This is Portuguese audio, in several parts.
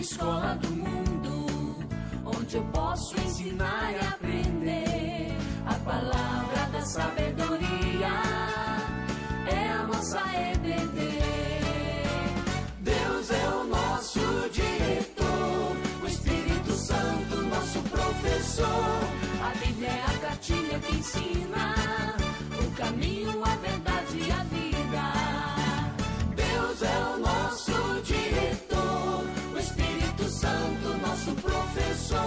escola do mundo, onde eu posso ensinar e aprender. A palavra da sabedoria é a nossa EBD. Deus é o nosso diretor, o Espírito Santo nosso professor. A Bíblia é a cartilha que ensina o caminho, a verdade e a vida. Deus é o nosso diretor, o Espírito Santo nosso professor.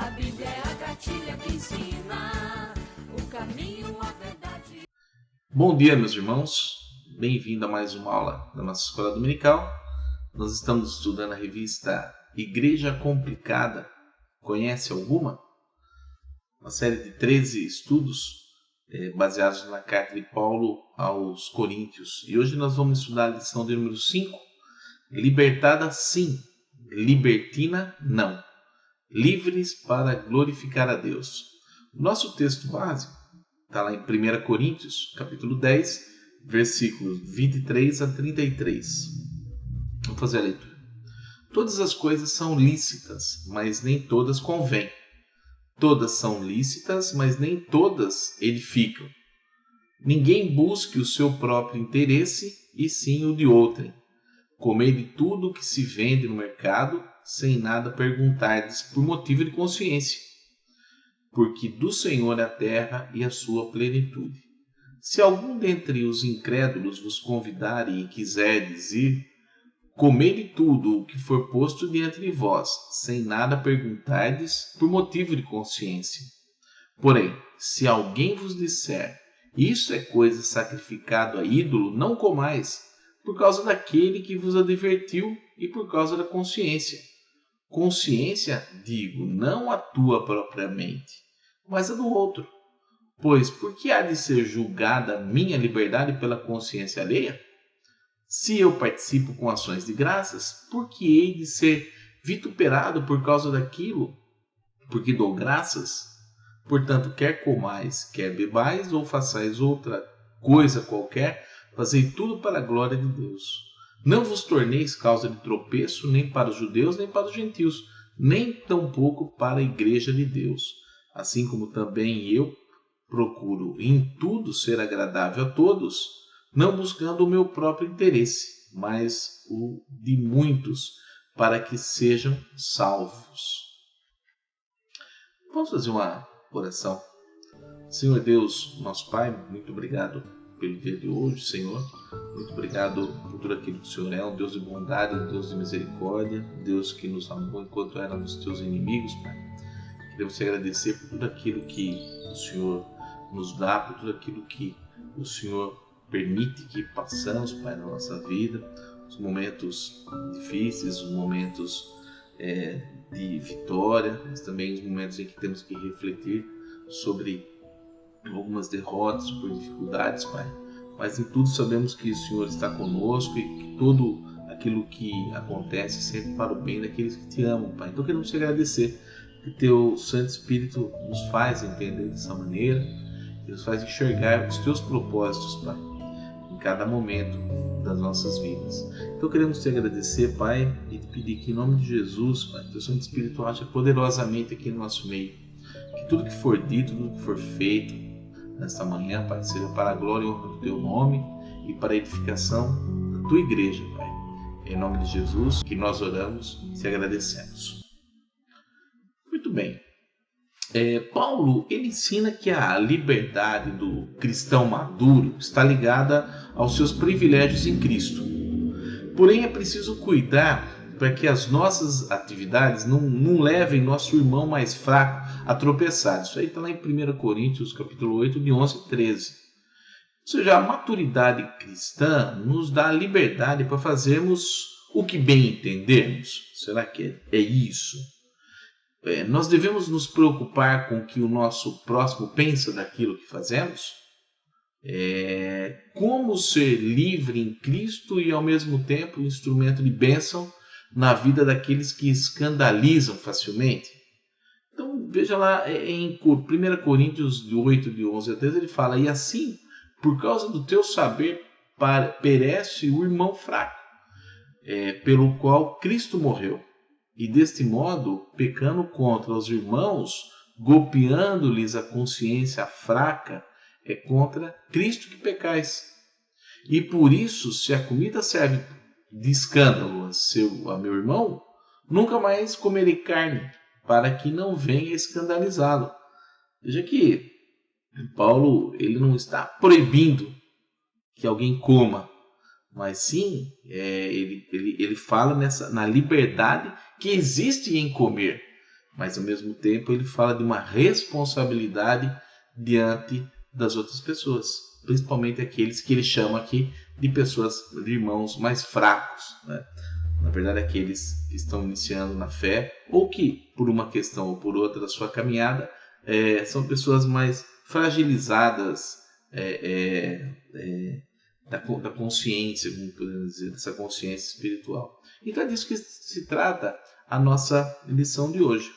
A Bíblia é a cartilha que ensina o caminho, a verdade. Bom dia, meus irmãos. Bem-vindo a mais uma aula da nossa escola dominical. Nós estamos estudando a revista Igreja Complicada. Conhece alguma? Uma série de 13 estudos baseados na carta de Paulo aos Coríntios. E hoje nós vamos estudar a lição de número 5. Libertada sim, libertina não. Livres para glorificar a Deus. O nosso texto básico está lá em 1 Coríntios, capítulo 10, versículos 23 a 33. Vamos fazer a leitura. Todas as coisas são lícitas, mas nem todas convêm. Todas são lícitas, mas nem todas edificam. Ninguém busque o seu próprio interesse, e sim o de outrem. Comei de tudo o que se vende no mercado, sem nada perguntardes por motivo de consciência. Porque do Senhor é a terra e a sua plenitude. Se algum dentre os incrédulos vos convidar e quiserdes ir, comei de tudo o que for posto diante de vós, sem nada perguntardes por motivo de consciência. Porém, se alguém vos disser, isso é coisa sacrificada a ídolo, não comais, por causa daquele que vos advertiu e por causa da consciência. Consciência, digo, não a tua propriamente, mas a do outro. Pois, por que há de ser julgada a minha liberdade pela consciência alheia? Se eu participo com ações de graças, por que hei de ser vituperado por causa daquilo? Porque dou graças? Portanto, quer comais, quer bebais, ou façais outra coisa qualquer, fazei tudo para a glória de Deus. Não vos torneis causa de tropeço, nem para os judeus, nem para os gentios, nem tampouco para a igreja de Deus. Assim como também eu procuro em tudo ser agradável a todos, não buscando o meu próprio interesse, mas o de muitos, para que sejam salvos. Vamos fazer uma oração. Senhor Deus, nosso Pai, muito obrigado pelo dia de hoje, Senhor. Muito obrigado por tudo aquilo que o Senhor é, um Deus de bondade, um Deus de misericórdia, um Deus que nos amou enquanto éramos teus inimigos, Pai. Queremos te agradecer por tudo aquilo que o Senhor nos dá, por tudo aquilo que o Senhor permite que passamos, Pai, na nossa vida, os momentos difíceis, os momentos de vitória, mas também os momentos em que temos que refletir sobre algumas derrotas, por dificuldades, Pai. Mas em tudo sabemos que o Senhor está conosco e que tudo aquilo que acontece é sempre para o bem daqueles que te amam, Pai. Então queremos te agradecer que teu Santo Espírito nos faz entender dessa maneira, que nos faz enxergar os teus propósitos, Pai, em cada momento das nossas vidas. Então queremos te agradecer, Pai, e te pedir que em nome de Jesus, Pai, teu Santo Espírito age poderosamente aqui no nosso meio. Que tudo que for dito, tudo que for feito nesta manhã, Pai, seja para a glória e honra do teu nome e para a edificação da tua igreja, Pai. Em nome de Jesus que nós oramos e te agradecemos. Muito bem. Paulo ele ensina que a liberdade do cristão maduro está ligada aos seus privilégios em Cristo. Porém, é preciso cuidar para que as nossas atividades não levem nosso irmão mais fraco a tropeçar. Isso aí está lá em 1 Coríntios, capítulo 8, de 11 a 13. Ou seja, a maturidade cristã nos dá a liberdade para fazermos o que bem entendermos. Será que é isso? Nós devemos nos preocupar com o que o nosso próximo pensa daquilo que fazemos? Como ser livre em Cristo e ao mesmo tempo instrumento de bênção na vida daqueles que escandalizam facilmente? Então veja lá em 1 Coríntios 8, de 11 a 13, ele fala: e assim, por causa do teu saber, perece o irmão fraco, pelo qual Cristo morreu. e deste modo, pecando contra os irmãos, golpeando-lhes a consciência fraca, é contra Cristo que pecais. E por isso, se a comida serve de escândalo a meu irmão, nunca mais comerei carne, para que não venha escandalizá-lo. Veja que Paulo ele não está proibindo que alguém coma, mas sim ele fala na liberdade que existe em comer, mas ao mesmo tempo ele fala de uma responsabilidade diante das outras pessoas, principalmente aqueles que ele chama aqui de pessoas, de irmãos mais fracos, né? Na verdade, aqueles que estão iniciando na fé ou que, por uma questão ou por outra da sua caminhada, são pessoas mais fragilizadas da consciência, como podemos dizer, dessa consciência espiritual. Então é disso que se trata a nossa lição de hoje.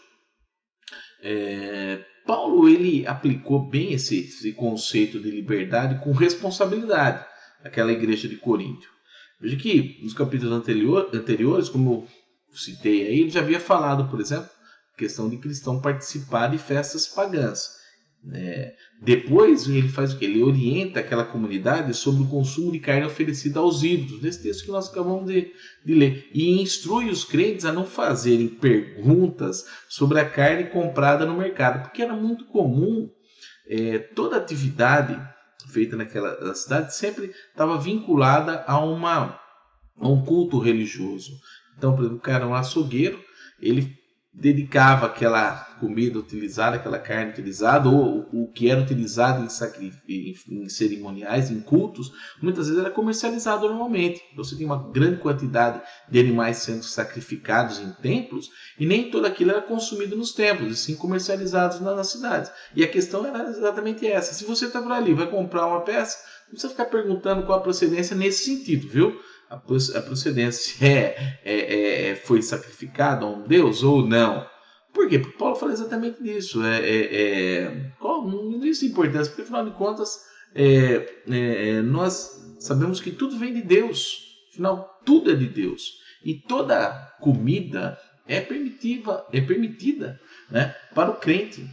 Paulo ele aplicou bem esse conceito de liberdade com responsabilidade àquela igreja de Corinto. Veja que nos capítulos anteriores, como eu citei aí, ele já havia falado, por exemplo, a questão de cristão participar de festas pagãs. Depois ele faz o que? Ele orienta aquela comunidade sobre o consumo de carne oferecida aos ídolos, nesse texto que nós acabamos de ler, e instrui os crentes a não fazerem perguntas sobre a carne comprada no mercado, porque era muito comum toda atividade feita naquela cidade sempre estava vinculada a um culto religioso. Então, por exemplo, o cara, um açougueiro, ele dedicava aquela comida utilizada, aquela carne utilizada, ou o que era utilizado em cerimoniais, em cultos, muitas vezes era comercializado normalmente. Você tem uma grande quantidade de animais sendo sacrificados em templos, e nem tudo aquilo era consumido nos templos, e sim comercializados nas cidades. E a questão era exatamente essa. Se você está por ali, vai comprar uma peça, não precisa ficar perguntando qual a procedência nesse sentido, viu? A procedência foi sacrificado a um Deus ou não. Por quê? Porque Paulo fala exatamente disso. Não existe importância, porque afinal de contas nós sabemos que tudo vem de Deus. Afinal, tudo é de Deus. E toda comida é permitida, né, para o crente.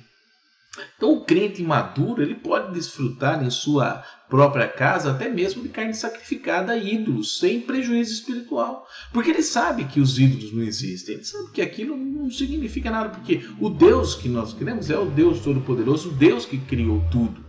Então o crente maduro ele pode desfrutar em sua própria casa até mesmo de carne sacrificada a ídolos, sem prejuízo espiritual. Porque ele sabe que os ídolos não existem, ele sabe que aquilo não significa nada, porque o Deus que nós cremos é o Deus Todo-Poderoso, o Deus que criou tudo.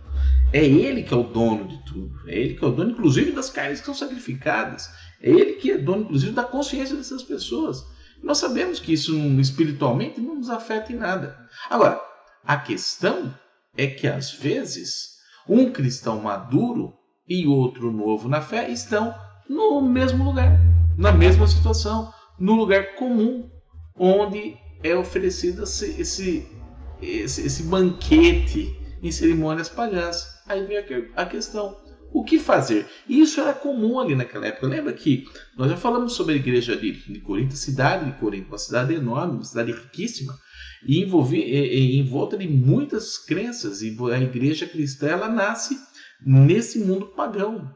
É Ele que é o dono de tudo, é Ele que é o dono inclusive das carnes que são sacrificadas, é Ele que é dono inclusive da consciência dessas pessoas. Nós sabemos que isso espiritualmente não nos afeta em nada. Agora, a questão é que, às vezes, um cristão maduro e outro novo na fé estão no mesmo lugar, na mesma situação, no lugar comum, onde é oferecido esse banquete em cerimônias pagãs. Aí vem a questão, o que fazer? E isso era comum ali naquela época. Lembra que nós já falamos sobre a igreja de Corinto, a cidade de Corinto, uma cidade enorme, uma cidade riquíssima, e em volta de muitas crenças, e a igreja cristã ela nasce nesse mundo pagão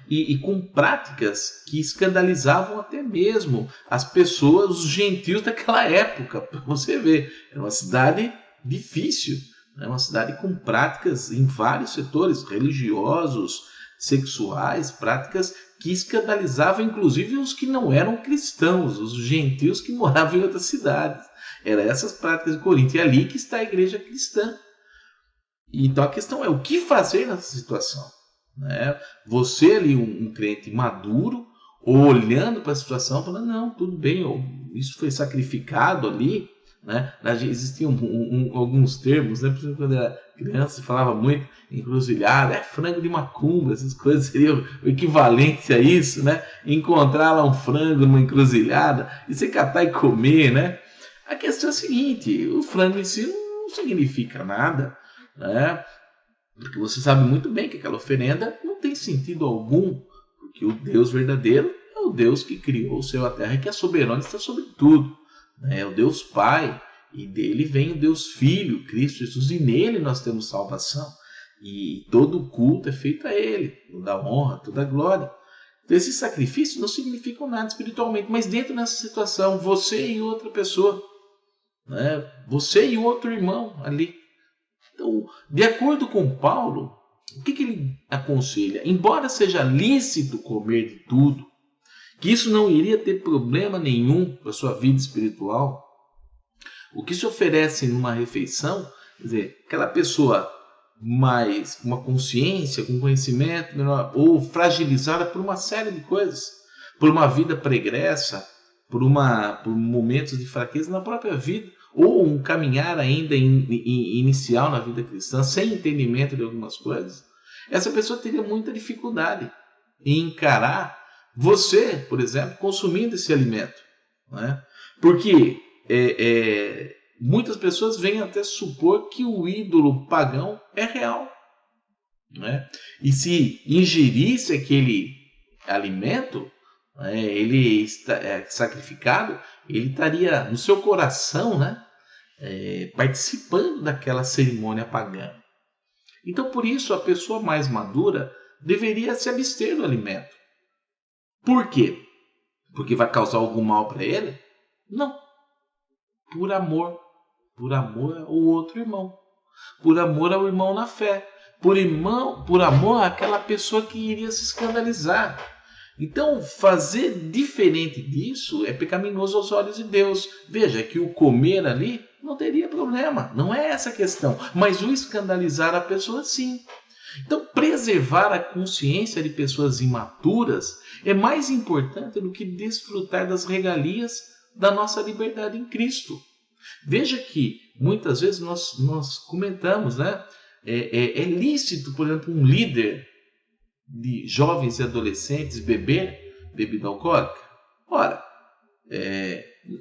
e com práticas que escandalizavam até mesmo as pessoas, os gentios daquela época. Para você ver, era uma cidade difícil, né? Uma cidade com práticas em vários setores religiosos, sexuais, práticas que escandalizavam inclusive os que não eram cristãos, os gentios que moravam em outras cidades. Eram essas práticas de Corinto, e é ali que está a igreja cristã. Então a questão é, o que fazer nessa situação? Né? Você ali, um crente maduro, olhando para a situação, falando, não, tudo bem, isso foi sacrificado ali, né? Existiam alguns termos, né? Por exemplo, quando eu era criança, se falava muito encruzilhada, frango de macumba, essas coisas seriam o equivalente a isso, né? Encontrar lá um frango numa encruzilhada e você catar e comer, né? A questão é a seguinte, o frango em si não significa nada, né? Porque você sabe muito bem que aquela oferenda não tem sentido algum, porque o Deus verdadeiro é o Deus que criou o céu e a terra, que é soberano e está sobre tudo. É o Deus Pai, e dele vem o Deus Filho, Cristo Jesus, e nele nós temos salvação. E todo culto é feito a Ele, toda honra, toda glória. Então, esses sacrifícios não significam nada espiritualmente, mas dentro dessa situação, você e outra pessoa, né? Você e outro irmão ali. Então, de acordo com Paulo, o que ele aconselha? Embora seja lícito comer de tudo, que isso não iria ter problema nenhum para a sua vida espiritual, o que se oferece numa refeição, quer dizer, aquela pessoa mais com uma consciência, com conhecimento menor, ou fragilizada por uma série de coisas, por uma vida pregressa, por momentos de fraqueza na própria vida, ou um caminhar ainda inicial na vida cristã, sem entendimento de algumas coisas, essa pessoa teria muita dificuldade em encarar você, por exemplo, consumindo esse alimento, né? Porque muitas pessoas vêm até supor que o ídolo pagão é real, né? E se ingerisse aquele alimento, ele está sacrificado, ele estaria no seu coração, né? Participando daquela cerimônia pagã. Então, por isso, a pessoa mais madura deveria se abster do alimento. Por quê? Porque vai causar algum mal para ele? Não. Por amor. Por amor ao outro irmão. Por amor ao irmão na fé. Por amor àquela pessoa que iria se escandalizar. Então, fazer diferente disso é pecaminoso aos olhos de Deus. Veja que o comer ali não teria problema. Não é essa a questão. Mas o escandalizar a pessoa, sim. Então, preservar a consciência de pessoas imaturas é mais importante do que desfrutar das regalias da nossa liberdade em Cristo. Veja que muitas vezes nós comentamos, né? É lícito, por exemplo, um líder de jovens e adolescentes beber bebida alcoólica? Ora,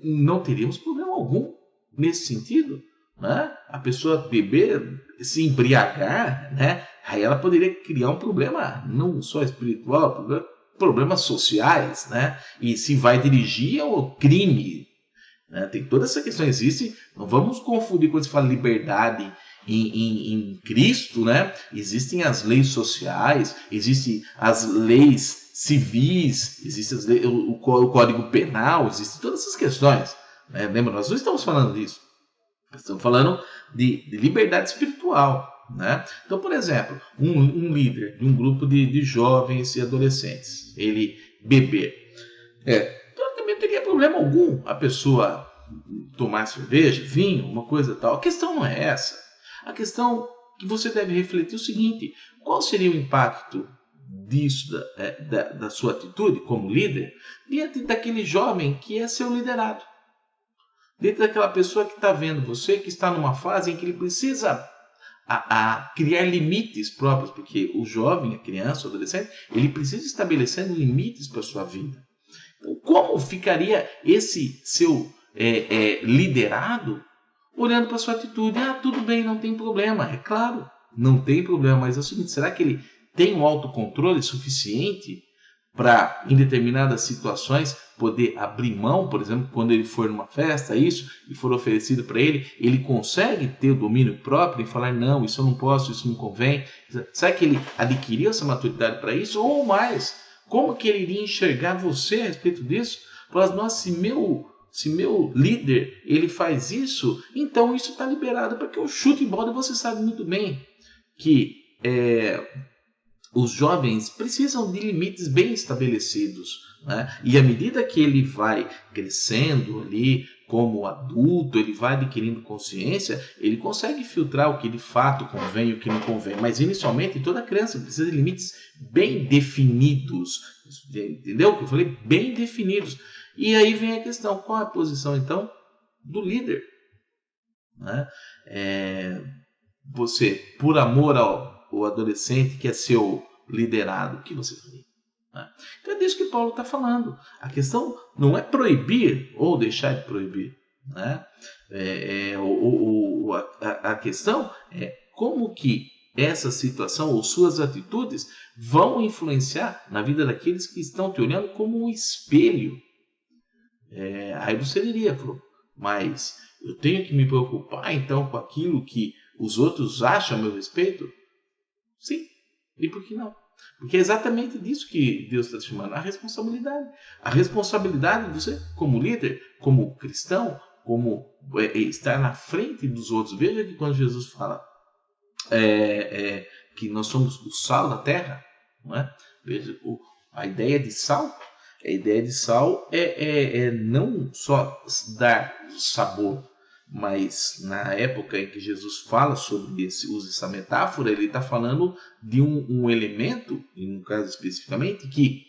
não teríamos problema algum nesse sentido, né? A pessoa beber, se embriagar, né? Aí ela poderia criar um problema não só espiritual, problemas sociais, né? E se vai dirigir ao crime, né? Tem toda essa questão, existe, não vamos confundir quando se fala liberdade em Cristo, né? Existem as leis sociais, existem as leis civis, existe o Código Penal, existem todas essas questões, né? Lembra, nós não estamos falando disso, estamos falando de liberdade espiritual, né? Então, por exemplo, um líder de um grupo de jovens e adolescentes, ele beber, também não teria problema algum a pessoa tomar cerveja, vinho, uma coisa tal. A questão não é essa. A questão que você deve refletir é o seguinte: qual seria o impacto disso, da sua atitude como líder, diante daquele jovem que é seu liderado? Dentro daquela pessoa que está vendo você, que está numa fase em que ele precisa criar limites próprios, porque o jovem, a criança, o adolescente, ele precisa estabelecer limites para a sua vida. Então, como ficaria esse seu liderado olhando para a sua atitude? Tudo bem, não tem problema. É claro, não tem problema, mas é o seguinte: será que ele tem um autocontrole suficiente para, em determinadas situações, poder abrir mão? Por exemplo, quando ele for numa festa, isso, e for oferecido para ele, ele consegue ter o domínio próprio e falar: não, isso eu não posso, isso não convém? Será que ele adquiriu essa maturidade para isso? Ou mais, como que ele iria enxergar você a respeito disso? Falar: nossa, se meu líder ele faz isso, então isso está liberado para que eu chute bola. E você sabe muito bem que os jovens precisam de limites bem estabelecidos, né? E à medida que ele vai crescendo ali como adulto, ele vai adquirindo consciência, ele consegue filtrar o que de fato convém e o que não convém. Mas inicialmente toda criança precisa de limites bem definidos. Entendeu o que eu falei? Bem definidos. E aí vem a questão: qual é a posição então do líder, né? Você, por amor ao adolescente que é seu liderado, o que você faria, né? Então é disso que Paulo está falando. A questão não é proibir ou deixar de proibir, né? A questão é como que essa situação ou suas atitudes vão influenciar na vida daqueles que estão te olhando como um espelho. Aí você diria: mas eu tenho que me preocupar então com aquilo que os outros acham a meu respeito? Sim, e por que não? Porque é exatamente disso que Deus está te chamando, a responsabilidade. A responsabilidade de você, como líder, como cristão, como estar na frente dos outros. Veja que quando Jesus fala que nós somos o sal da terra, não é? Veja, a ideia de sal é não só dar sabor, mas na época em que Jesus fala sobre usa essa metáfora, ele está falando de um elemento, em um caso especificamente, que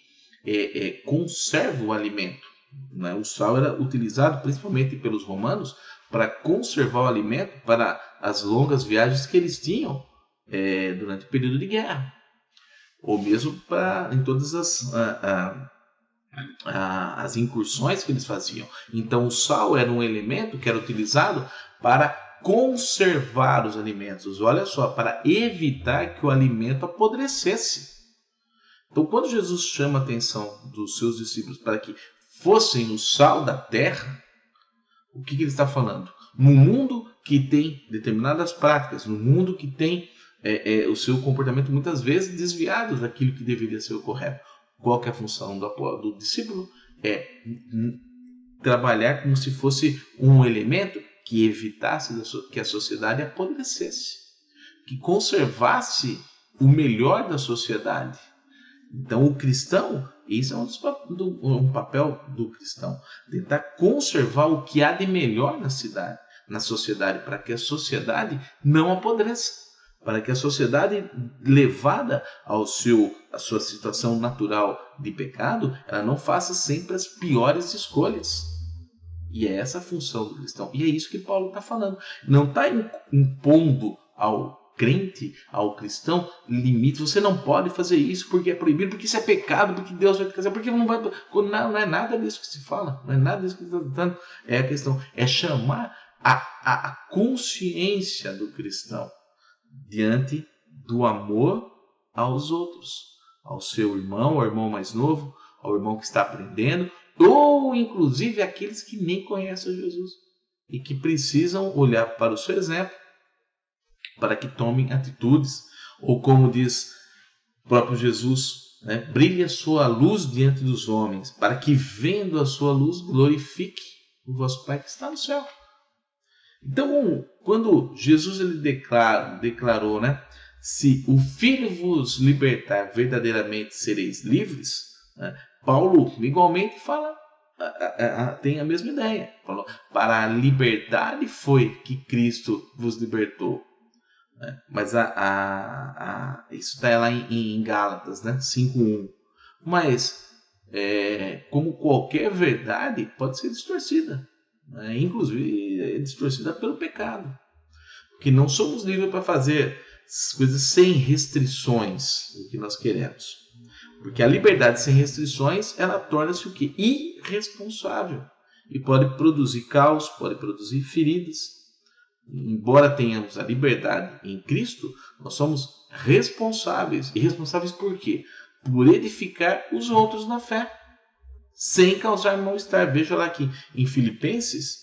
conserva o alimento. Né? O sal era utilizado principalmente pelos romanos para conservar o alimento para as longas viagens que eles tinham durante o período de guerra, ou mesmo em todas as incursões que eles faziam. Então o sal era um elemento que era utilizado para conservar os alimentos, olha só, para evitar que o alimento apodrecesse. Então quando Jesus chama a atenção dos seus discípulos para que fossem o sal da terra, o que ele está falando? No mundo que tem determinadas práticas, no mundo que tem o seu comportamento muitas vezes desviado daquilo que deveria ser o correto. Qual que é a função do discípulo? É trabalhar como se fosse um elemento que evitasse que a sociedade apodrecesse, que conservasse o melhor da sociedade. Então o cristão, isso é um papel do cristão, tentar conservar o que há de melhor na sociedade, para que a sociedade não apodreça. Para que a sociedade, levada à sua situação natural de pecado, ela não faça sempre as piores escolhas. E é essa a função do cristão. E é isso que Paulo está falando. Não está impondo ao crente, ao cristão, limites. Você não pode fazer isso porque é proibido, porque isso é pecado, porque Deus vai te casar, porque não vai... Não é nada disso que se fala. Não é nada disso que se está tratando. É a questão. É chamar a consciência do cristão diante do amor aos outros, ao seu irmão, ao irmão mais novo, ao irmão que está aprendendo, ou inclusive aqueles que nem conhecem a Jesus e que precisam olhar para o seu exemplo para que tomem atitudes, ou como diz o próprio Jesus, né? Brilhe a sua luz diante dos homens, para que vendo a sua luz glorifique o vosso Pai que está no céu. Então, quando Jesus ele declarou, né, se o Filho vos libertar, verdadeiramente sereis livres, né, Paulo igualmente fala, tem a mesma ideia. Falou, para a liberdade foi que Cristo vos libertou. Né? Mas isso está lá em Gálatas, né, 5:1. Mas, como qualquer verdade, pode ser distorcida. Inclusive é distorcida pelo pecado, porque não somos livres para fazer as coisas sem restrições, o que nós queremos, porque a liberdade sem restrições ela torna-se o que? Irresponsável e pode produzir caos, pode produzir feridas. Embora tenhamos a liberdade em Cristo, nós somos responsáveis. E responsáveis por quê? Por edificar os outros na fé, sem causar mal-estar. Veja lá aqui em Filipenses,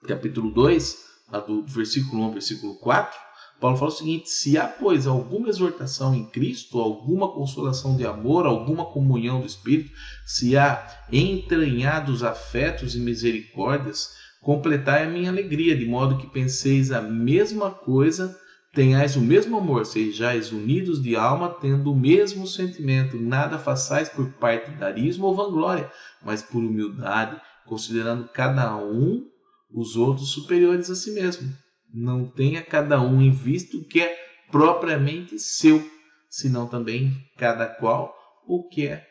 capítulo 2, do versículo 1 ao versículo 4, Paulo fala o seguinte: se há, pois, alguma exortação em Cristo, alguma consolação de amor, alguma comunhão do Espírito, se há entranhados afetos e misericórdias, completai a minha alegria, de modo que penseis a mesma coisa, tenhais o mesmo amor, sejais unidos de alma, tendo o mesmo sentimento, nada façais por partidarismo ou vanglória, mas por humildade, considerando cada um os outros superiores a si mesmo. Não tenha cada um em vista o que é propriamente seu, senão também cada qual o que é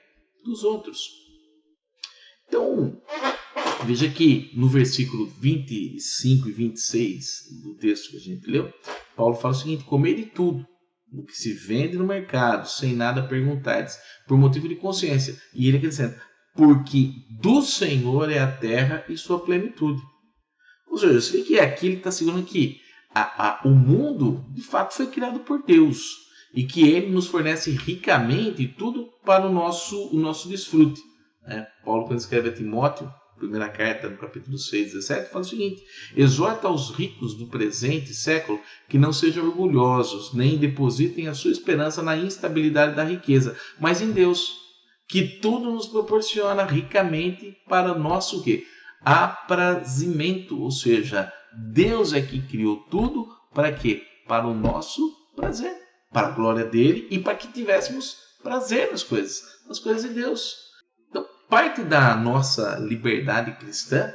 dos outros. Então, veja que no versículo 25 e 26 do texto que a gente leu, Paulo fala o seguinte: comei de tudo o que se vende no mercado, sem nada perguntardes, por motivo de consciência. E ele acrescenta: porque do Senhor é a terra e sua plenitude. Ou seja, você vê que aqui ele está segurando que o mundo de fato foi criado por Deus e que ele nos fornece ricamente tudo para o nosso desfrute. Paulo, quando escreve a Timóteo, primeira carta, no capítulo 6, 17, fala o seguinte: exorta aos ricos do presente século que não sejam orgulhosos, nem depositem a sua esperança na instabilidade da riqueza, mas em Deus, que tudo nos proporciona ricamente para o nosso quê? Aprazimento, ou seja, Deus é que criou tudo para quê? Para o nosso prazer, para a glória dele e para que tivéssemos prazer nas coisas de Deus. Então, parte da nossa liberdade cristã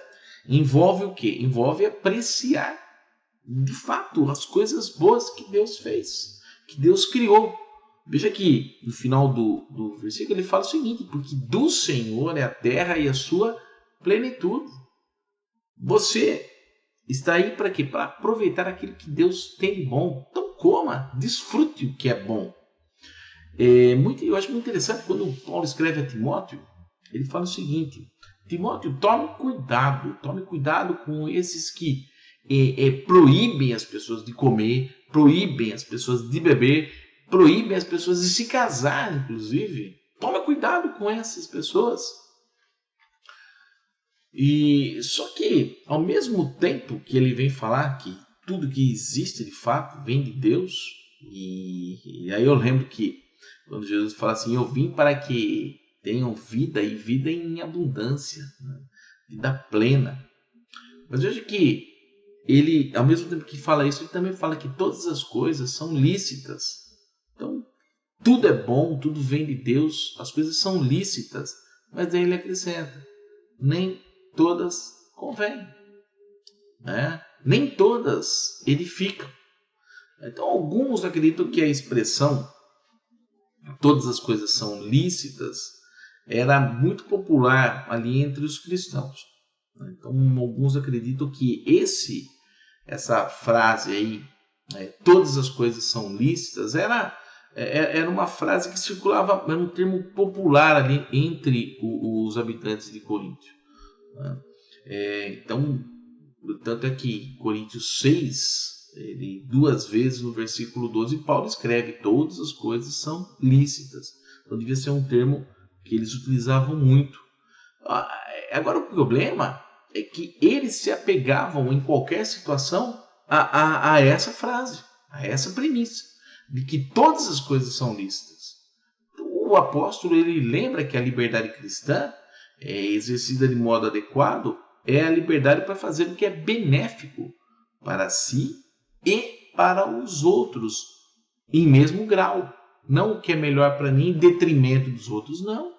envolve o quê? Envolve apreciar, de fato, as coisas boas que Deus fez, que Deus criou. Veja que no final do versículo ele fala o seguinte: porque do Senhor é a terra e a sua plenitude. Você está aí para quê? Para aproveitar aquilo que Deus tem de bom. Então coma, desfrute o que é bom. Eu acho muito interessante quando Paulo escreve a Timóteo, ele fala o seguinte: Timóteo, tome cuidado com esses que proíbem as pessoas de comer, proíbem as pessoas de beber, proíbem as pessoas de se casar, inclusive. Tome cuidado com essas pessoas. E só que, ao mesmo tempo que ele vem falar que tudo que existe de fato vem de Deus, e aí eu lembro que quando Jesus fala assim: eu vim para que tenham vida e vida em abundância, né? Vida plena. Mas veja que ele, ao mesmo tempo que fala isso, ele também fala que todas as coisas são lícitas. Então, tudo é bom, tudo vem de Deus, as coisas são lícitas. Mas daí ele acrescenta: nem todas convêm, né? Nem todas edificam. Então, alguns acreditam que a expressão todas as coisas são lícitas era muito popular ali entre os cristãos. Então, alguns acreditam que essa frase aí, todas as coisas são lícitas, era uma frase que circulava, era um termo popular ali entre os habitantes de Corinto. Então, tanto é que Coríntios 6, ele, 2 vezes no versículo 12, Paulo escreve: todas as coisas são lícitas. Então devia ser um termo que eles utilizavam muito. Agora o problema é que eles se apegavam em qualquer situação a essa frase, a essa premissa, de que todas as coisas são lícitas. O apóstolo, ele lembra que a liberdade cristã exercida de modo adequado é a liberdade para fazer o que é benéfico para si e para os outros em mesmo grau. Não o que é melhor para mim em detrimento dos outros. Não.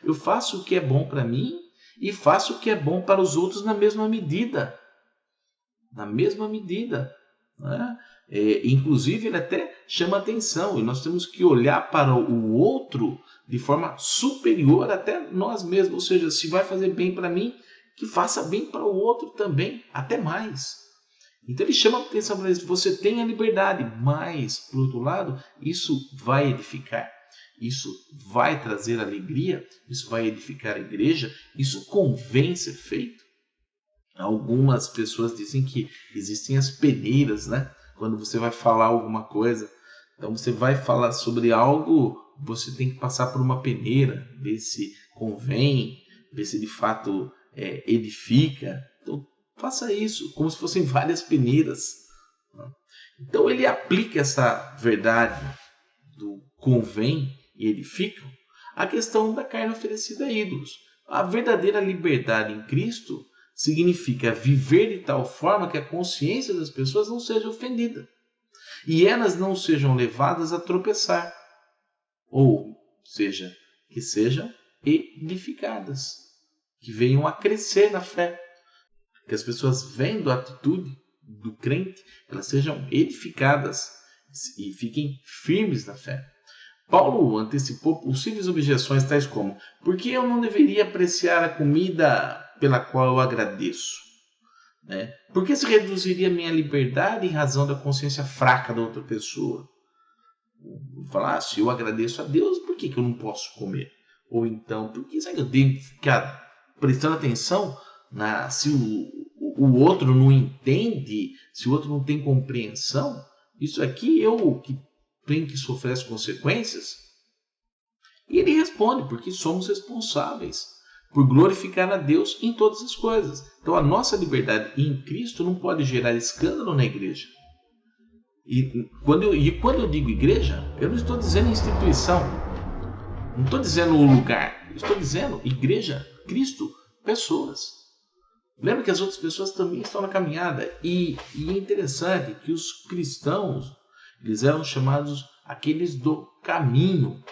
Eu faço o que é bom para mim e faço o que é bom para os outros na mesma medida. Né? Inclusive, ele até chama atenção, e nós temos que olhar para o outro de forma superior até nós mesmos. Ou seja, se vai fazer bem para mim, que faça bem para o outro também, até mais. Então ele chama a atenção para isso: você tem a liberdade, mas, por outro lado, isso vai edificar, isso vai trazer alegria, isso vai edificar a igreja, isso convém ser feito. Algumas pessoas dizem que existem as peneiras, né? Quando você vai falar alguma coisa, então você vai falar sobre algo, você tem que passar por uma peneira, ver se convém, ver se de fato edifica. Então faça isso, como se fossem várias peneiras. Então ele aplica essa verdade do convém e edificam à questão da carne oferecida a ídolos. A verdadeira liberdade em Cristo significa viver de tal forma que a consciência das pessoas não seja ofendida e elas não sejam levadas a tropeçar, ou seja, que sejam edificadas, que venham a crescer na fé, que as pessoas, vendo a atitude do crente, elas sejam edificadas e fiquem firmes na fé. Paulo antecipou possíveis objeções tais como: por que eu não deveria apreciar a comida pela qual eu agradeço? Por que se reduziria a minha liberdade em razão da consciência fraca da outra pessoa? Vou falar: se eu agradeço a Deus, por que eu não posso comer? Ou então, por que eu tenho que ficar prestando atenção se o outro não entende, se o outro não tem compreensão? Isso aqui eu que tenho que sofrer as consequências? E ele responde: porque somos responsáveis por glorificar a Deus em todas as coisas. Então a nossa liberdade em Cristo não pode gerar escândalo na igreja. E quando eu digo igreja, eu não estou dizendo instituição, não estou dizendo o lugar, eu estou dizendo igreja, Cristo, pessoas. Lembra que as outras pessoas também estão na caminhada. E é interessante que os cristãos, eles eram chamados aqueles do caminho.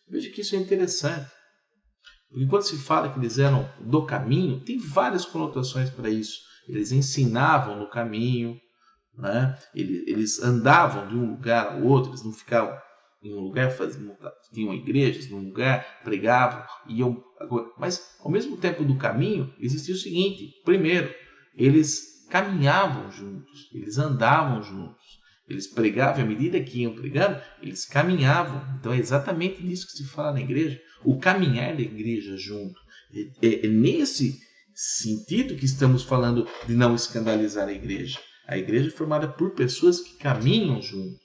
Veja que isso é interessante. Porque quando se fala que eles eram do caminho, tem várias conotações para isso. Eles ensinavam no caminho, né? Eles andavam de um lugar ao outro, eles não ficavam em um lugar, tinham igrejas, num lugar, pregavam, iam. Mas ao mesmo tempo do caminho, existia o seguinte: primeiro, eles caminhavam juntos, eles andavam juntos, eles pregavam, à medida que iam pregando, eles caminhavam. Então é exatamente disso que se fala na igreja, o caminhar da igreja junto. É nesse sentido que estamos falando de não escandalizar a igreja. A igreja é formada por pessoas que caminham juntos,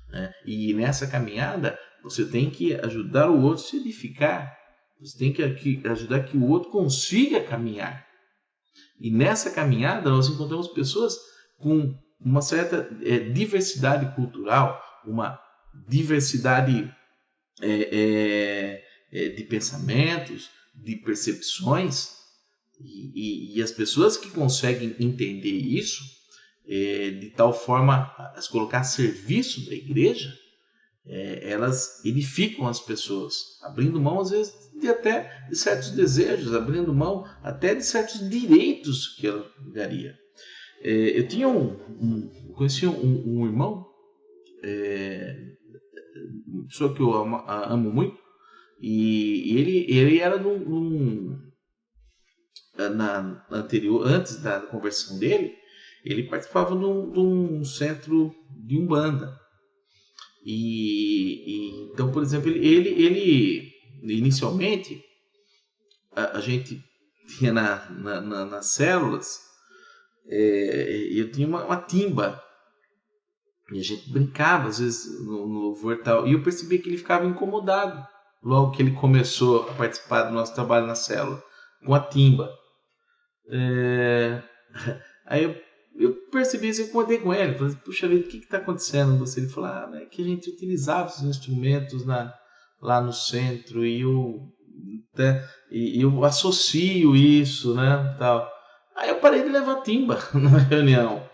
né? E nessa caminhada você tem que ajudar o outro a se edificar. Você tem que ajudar que o outro consiga caminhar. E nessa caminhada nós encontramos pessoas com uma certa diversidade cultural, uma diversidade de pensamentos, de percepções. E as pessoas que conseguem entender isso, de tal forma a se colocar a serviço da igreja, elas edificam as pessoas, abrindo mão às vezes até de certos desejos, abrindo mão até de certos direitos que ela daria. Eu tinha conheci um irmão, uma pessoa que eu amo muito, e ele era antes da conversão dele, ele participava de um centro de Umbanda. Então, por exemplo, ele inicialmente, a gente tinha nas células, eu tinha uma timba, e a gente brincava às vezes no louvor e tal, e eu percebi que ele ficava incomodado logo que ele começou a participar do nosso trabalho na célula, com a timba. Aí eu percebi isso, eu contei com ele, falei, puxa vida, o que está acontecendo com você? Ele falou, é que a gente utilizava os instrumentos lá no centro, e eu associo isso, né, tal. Aí eu parei de levar timba na reunião.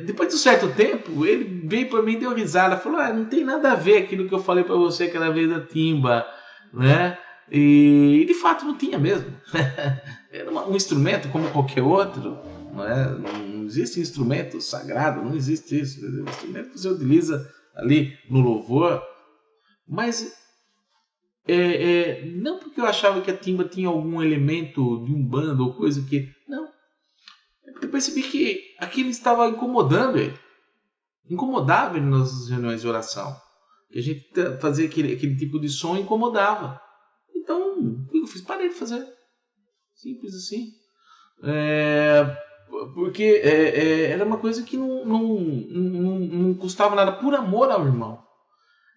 Depois de um certo tempo, ele veio para mim e deu risada, falou, não tem nada a ver aquilo que eu falei para você aquela vez da timba, né? E de fato não tinha mesmo. Era um instrumento como qualquer outro, não existe instrumento sagrado, não existe isso. É um instrumento que você utiliza ali no louvor, mas não porque eu achava que a timba tinha algum elemento de umbanda ou coisa que... Não. É porque eu percebi que aquilo estava incomodando ele. Incomodava ele nas reuniões de oração. Que a gente fazia aquele tipo de som, incomodava. Então, o que eu fiz? Parei de fazer. Simples assim. Porque era uma coisa que não custava nada, por amor ao irmão.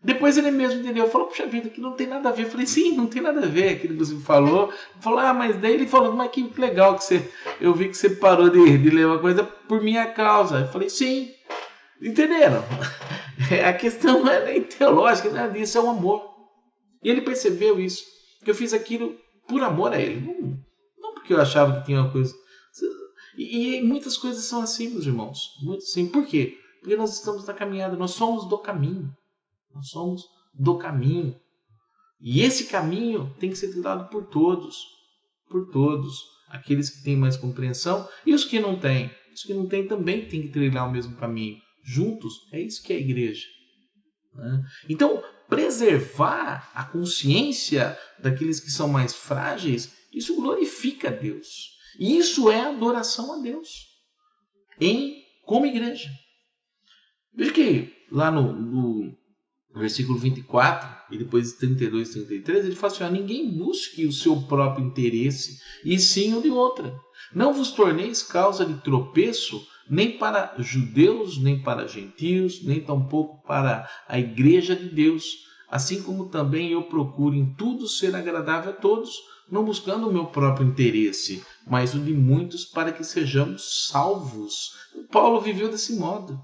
Depois ele mesmo entendeu, falou, puxa vida, que não tem nada a ver. Eu falei, sim, não tem nada a ver aquilo que você falou. Ele falou, mas daí ele falou, mas que legal que eu vi que você parou de levar coisa por minha causa. Eu falei, sim, entenderam? A questão não é nem teológica, nada disso, é o amor. E ele percebeu isso, que eu fiz aquilo por amor a ele, não porque eu achava que tinha uma coisa. E muitas coisas são assim, meus irmãos, muito sim. Por quê? Porque nós estamos na caminhada, nós somos do caminho. Nós somos do caminho. E esse caminho tem que ser trilhado por todos. Por todos. Aqueles que têm mais compreensão e os que não têm. Os que não têm também têm que trilhar o mesmo caminho. Juntos, é isso que é a igreja. Então, preservar a consciência daqueles que são mais frágeis, isso glorifica a Deus. E isso é adoração a Deus. Como igreja. Veja que lá no versículo 24 e depois 32 e 33, ele fala assim, ninguém busque o seu próprio interesse, e sim o de outra. Não vos torneis causa de tropeço, nem para judeus, nem para gentios, nem tampouco para a igreja de Deus, assim como também eu procuro em tudo ser agradável a todos, não buscando o meu próprio interesse, mas o de muitos para que sejamos salvos. Paulo viveu desse modo.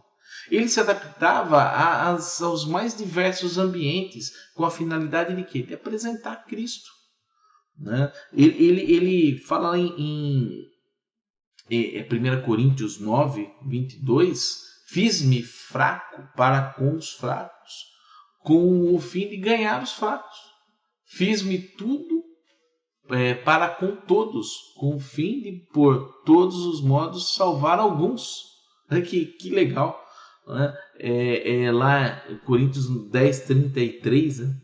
Ele se adaptava aos mais diversos ambientes com a finalidade de quê? De apresentar Cristo. Né? Ele fala em 1 Coríntios 9, 22, fiz-me fraco para com os fracos, com o fim de ganhar os fracos. Fiz-me tudo para com todos, com o fim de, por todos os modos, salvar alguns. Olha que legal. Né? Lá em Coríntios 10, 33, né?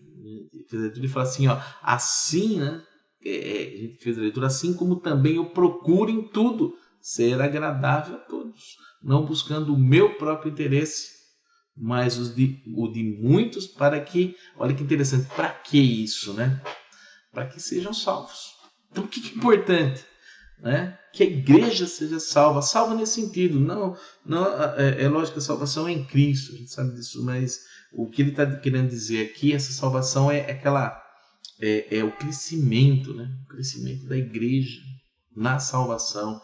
Ele fala assim, ó, assim, né? A gente fez a leitura, assim como também eu procuro em tudo ser agradável a todos, não buscando o meu próprio interesse, mas o de muitos, para que, olha que interessante, para que isso, né? Para que sejam salvos. Então o que é importante? Né? Que a igreja seja salva nesse sentido, não é lógico que a salvação é em Cristo, a gente sabe disso, mas o que ele está querendo dizer aqui, essa salvação é o crescimento, né? O crescimento da igreja na salvação.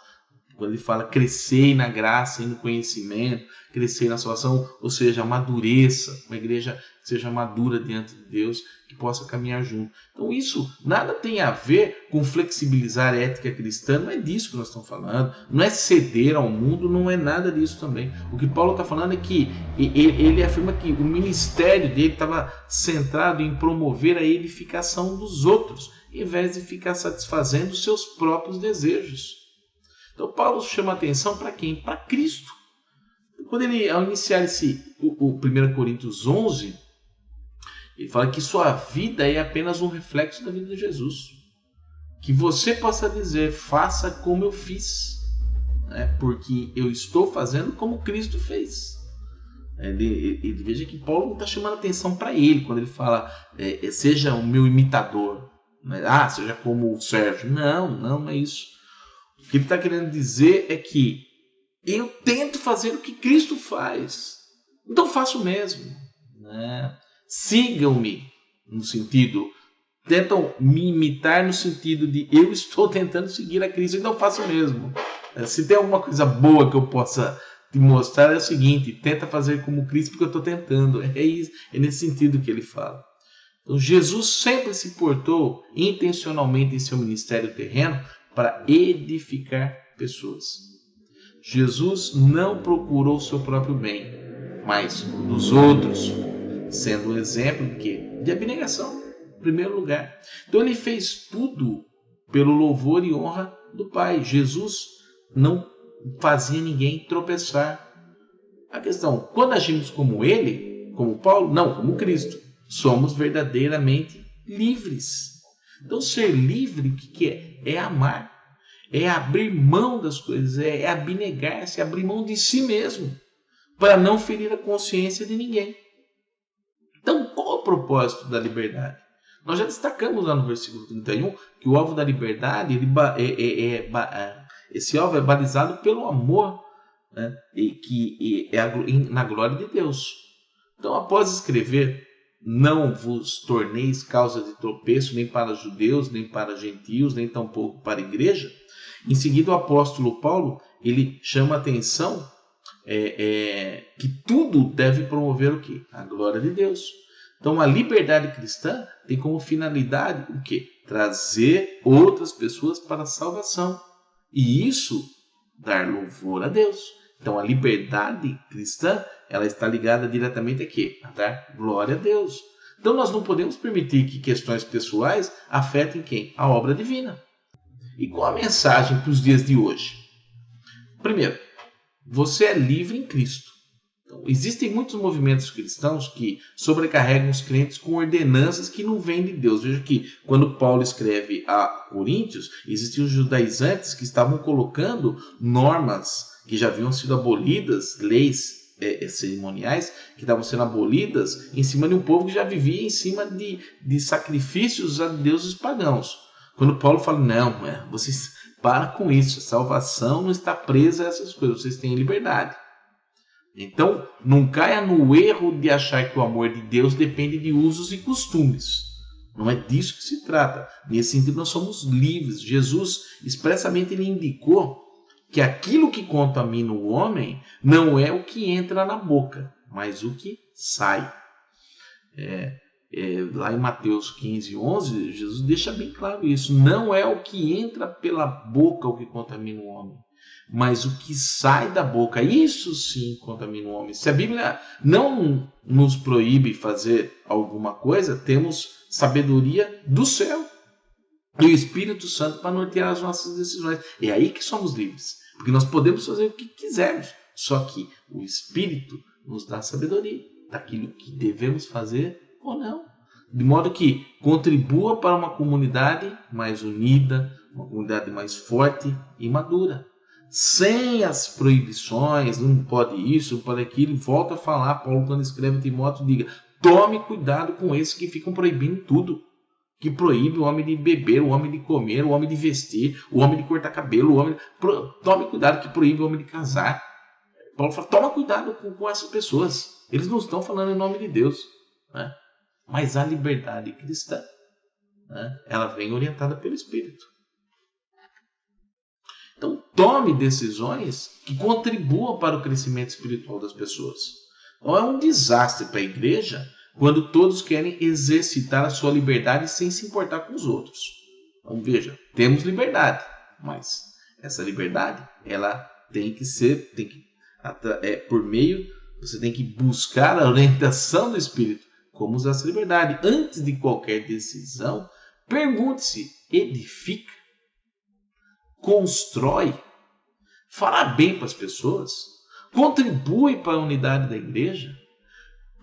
Quando ele fala crescer na graça e no conhecimento, crescer na salvação, ou seja, amadureça, uma igreja que seja madura diante de Deus, que possa caminhar junto. Então isso nada tem a ver com flexibilizar a ética cristã, não é disso que nós estamos falando, não é ceder ao mundo, não é nada disso também. O que Paulo está falando é que ele afirma que o ministério dele estava centrado em promover a edificação dos outros, em vez de ficar satisfazendo os seus próprios desejos. Então Paulo chama a atenção para quem? Para Cristo. Quando ele, ao iniciar o 1 Coríntios 11, ele fala que sua vida é apenas um reflexo da vida de Jesus. Que você possa dizer, faça como eu fiz, né? Porque eu estou fazendo como Cristo fez. Veja que Paulo está chamando a atenção para ele, quando ele fala, seja o meu imitador, né? Seja como o Sérgio. Não é isso. O que ele está querendo dizer é que eu tento fazer o que Cristo faz, então faço o mesmo. Né? Sigam-me, no sentido, tentam me imitar no sentido de eu estou tentando seguir a Cristo, então faço o mesmo. Se tem alguma coisa boa que eu possa te mostrar, é o seguinte, tenta fazer como Cristo, porque eu estou tentando. É nesse sentido que ele fala. Então Jesus sempre se portou intencionalmente em seu ministério terreno para edificar pessoas. Jesus não procurou o seu próprio bem, mas o dos outros, sendo um exemplo de quê? De abnegação, em primeiro lugar. Então ele fez tudo pelo louvor e honra do Pai. Jesus não fazia ninguém tropeçar. A questão, quando agimos como ele, como Paulo, não, como Cristo, somos verdadeiramente livres. Então ser livre, o que é? É amar, é abrir mão das coisas, é abnegar-se, abrir mão de si mesmo, para não ferir a consciência de ninguém. Então qual é o propósito da liberdade? Nós já destacamos lá no versículo 31 que o alvo da liberdade, esse alvo é balizado pelo amor, né? Que é na glória de Deus. Então após escrever, não vos torneis causa de tropeço nem para judeus, nem para gentios, nem tampouco para a igreja. Em seguida, o apóstolo Paulo, ele chama a atenção que tudo deve promover o quê? A glória de Deus. Então, a liberdade cristã tem como finalidade o quê? Trazer outras pessoas para a salvação. E isso, dar louvor a Deus. Então, a liberdade cristã, ela está ligada diretamente a quê? A dar glória a Deus. Então, nós não podemos permitir que questões pessoais afetem quem? A obra divina. E qual a mensagem para os dias de hoje? Primeiro, você é livre em Cristo. Então, existem muitos movimentos cristãos que sobrecarregam os crentes com ordenanças que não vêm de Deus. Veja que quando Paulo escreve a Coríntios, existiam os judaizantes que estavam colocando normas que já haviam sido abolidas, leis cerimoniais que estavam sendo abolidas em cima de um povo que já vivia em cima de sacrifícios a deuses pagãos. Quando Paulo fala, não, vocês param com isso, a salvação não está presa a essas coisas, vocês têm liberdade. Então, não caia no erro de achar que o amor de Deus depende de usos e costumes. Não é disso que se trata. Nesse sentido, nós somos livres. Jesus, expressamente, ele indicou que aquilo que contamina o homem não é o que entra na boca, mas o que sai. Lá em Mateus 15, 11, Jesus deixa bem claro isso. Não é o que entra pela boca o que contamina o homem, mas o que sai da boca. Isso sim contamina o homem. Se a Bíblia não nos proíbe fazer alguma coisa, temos sabedoria do céu e o Espírito Santo para nortear as nossas decisões. É aí que somos livres, porque nós podemos fazer o que quisermos, só que o Espírito nos dá sabedoria daquilo que devemos fazer ou não, de modo que contribua para uma comunidade mais unida, uma comunidade mais forte e madura, sem as proibições, não pode isso, não pode aquilo. Volta a falar, Paulo, quando escreve a Timóteo, diga: tome cuidado com esses que ficam proibindo tudo, que proíbe o homem de beber, o homem de comer, o homem de vestir, o homem de cortar cabelo, tome cuidado, que proíbe o homem de casar. Paulo fala: toma cuidado com essas pessoas, eles não estão falando em nome de Deus, né? Mas a liberdade cristã, né, ela vem orientada pelo Espírito. Então, tome decisões que contribuam para o crescimento espiritual das pessoas. Não é um desastre para a igreja quando todos querem exercitar a sua liberdade sem se importar com os outros. Então, veja, temos liberdade, mas essa liberdade, ela tem que ser, por meio, você tem que buscar a orientação do Espírito. Como usar essa liberdade? Antes de qualquer decisão, pergunte-se: edifica? Constrói? Fala bem para as pessoas? Contribui para a unidade da igreja?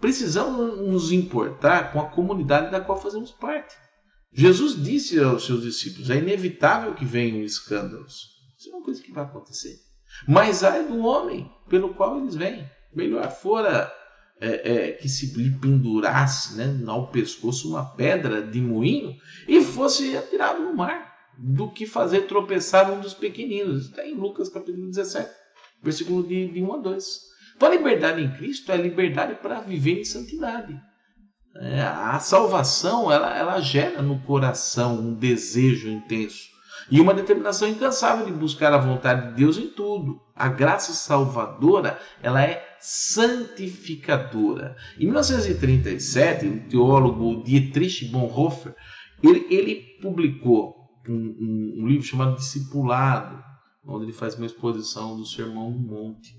Precisamos nos importar com a comunidade da qual fazemos parte. Jesus disse aos seus discípulos: é inevitável que venham escândalos. Isso é uma coisa que vai acontecer. Mas ai do homem pelo qual eles vêm. Melhor fora que se lhe pendurasse, né, ao pescoço uma pedra de moinho e fosse atirado no mar, do que fazer tropeçar um dos pequeninos. Está em Lucas capítulo 17, versículo de 1 a 2. Então a liberdade em Cristo é a liberdade para viver em santidade. A salvação, ela gera no coração um desejo intenso e uma determinação incansável de buscar a vontade de Deus em tudo. A graça salvadora, ela é santificadora. Em 1937, o teólogo Dietrich Bonhoeffer, ele publicou um livro chamado Discipulado, onde ele faz uma exposição do Sermão do Monte.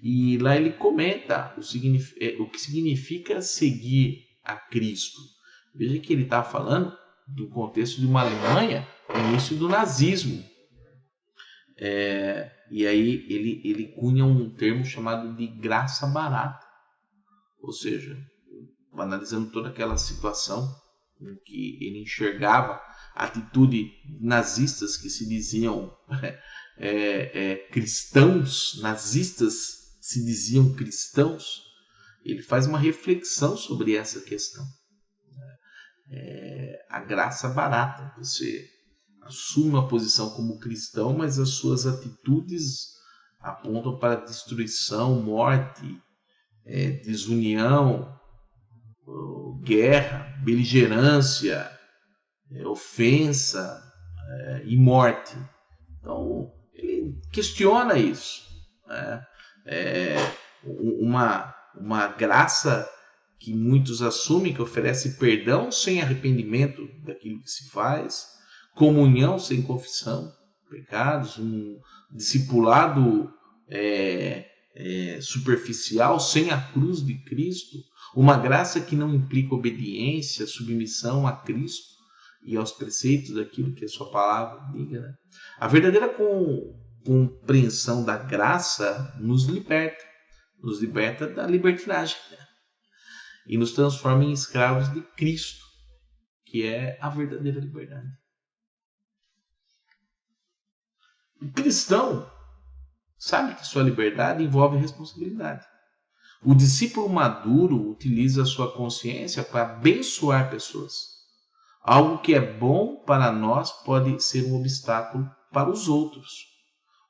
E lá ele comenta o que significa seguir a Cristo. Veja que ele está falando do contexto de uma Alemanha no início do nazismo. E aí ele cunha um termo chamado de graça barata. Ou seja, analisando toda aquela situação em que ele enxergava a atitude nazistas que se diziam cristãos, nazistas se diziam cristãos, ele faz uma reflexão sobre essa questão. A graça barata, você assume uma posição como cristão, mas as suas atitudes apontam para destruição, morte, desunião, guerra, beligerância, ofensa e morte. Então, ele questiona isso. Uma graça que muitos assumem, que oferece perdão sem arrependimento daquilo que se faz, comunhão sem confissão de pecados, um discipulado superficial sem a cruz de Cristo, uma graça que não implica obediência, submissão a Cristo e aos preceitos daquilo que a sua palavra diga, né? A verdadeira compreensão da graça nos liberta da libertinagem, né? E nos transforma em escravos de Cristo, que é a verdadeira liberdade. O cristão sabe que sua liberdade envolve responsabilidade. O discípulo maduro utiliza a sua consciência para abençoar pessoas. Algo que é bom para nós pode ser um obstáculo para os outros.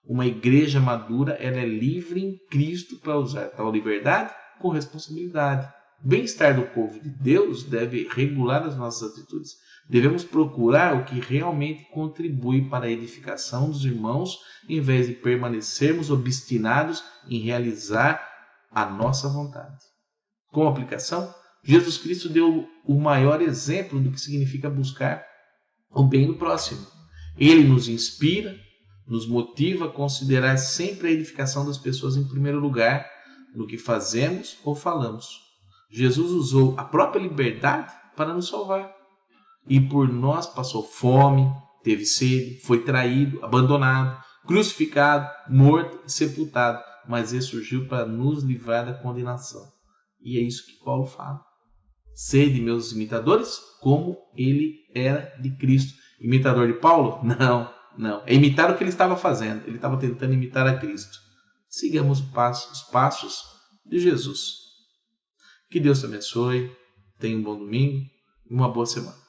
Uma igreja madura, ela é livre em Cristo para usar tal liberdade com responsabilidade. O bem-estar do povo de Deus deve regular as nossas atitudes. Devemos procurar o que realmente contribui para a edificação dos irmãos, em vez de permanecermos obstinados em realizar a nossa vontade. Com aplicação, Jesus Cristo deu o maior exemplo do que significa buscar o bem do próximo. Ele nos inspira, nos motiva a considerar sempre a edificação das pessoas em primeiro lugar no que fazemos ou falamos. Jesus usou a própria liberdade para nos salvar. E por nós passou fome, teve sede, foi traído, abandonado, crucificado, morto e sepultado. Mas ele surgiu para nos livrar da condenação. E é isso que Paulo fala. Sede meus imitadores, como ele era de Cristo. Imitador de Paulo? Não. É imitar o que ele estava fazendo. Ele estava tentando imitar a Cristo. Sigamos os passos de Jesus. Que Deus te abençoe. Tenha um bom domingo e uma boa semana.